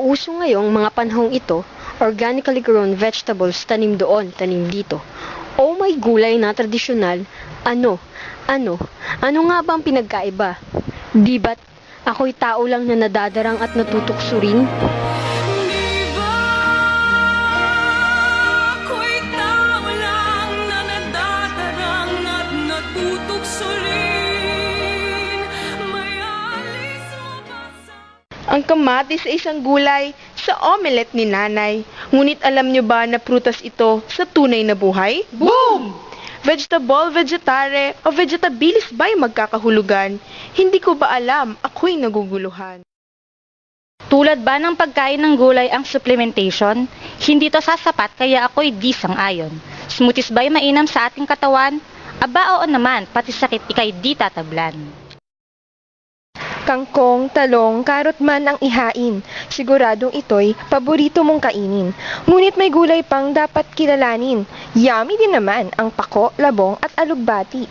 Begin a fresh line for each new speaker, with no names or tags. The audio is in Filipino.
Uso ngayong mga panahong ito, organically grown vegetables tanim doon, tanim dito. O may gulay na tradisyonal, ano nga ba ang pinagkaiba? Di ba't ako'y tao lang na nadadarang at natutukso rin?
Ang kamatis ay isang gulay sa omelette ni nanay. Ngunit alam niyo ba na prutas ito sa tunay na buhay? Boom! Vegetable, vegetare, o vegetabilis ba'y magkakahulugan? Hindi ko ba alam, ako'y naguguluhan.
Tulad ba ng pagkain ng gulay ang supplementation? Hindi to sasapat kaya ako'y di sang-ayon. Smoothies ba'y mainam sa ating katawan? Aba oo naman, pati sakit ikay di tatablan.
Kangkong, talong, karot man ang ihain. Siguradong ito'y paborito mong kainin. Ngunit may gulay pang dapat kilalanin. Yummy din naman ang pako, labong at alugbati.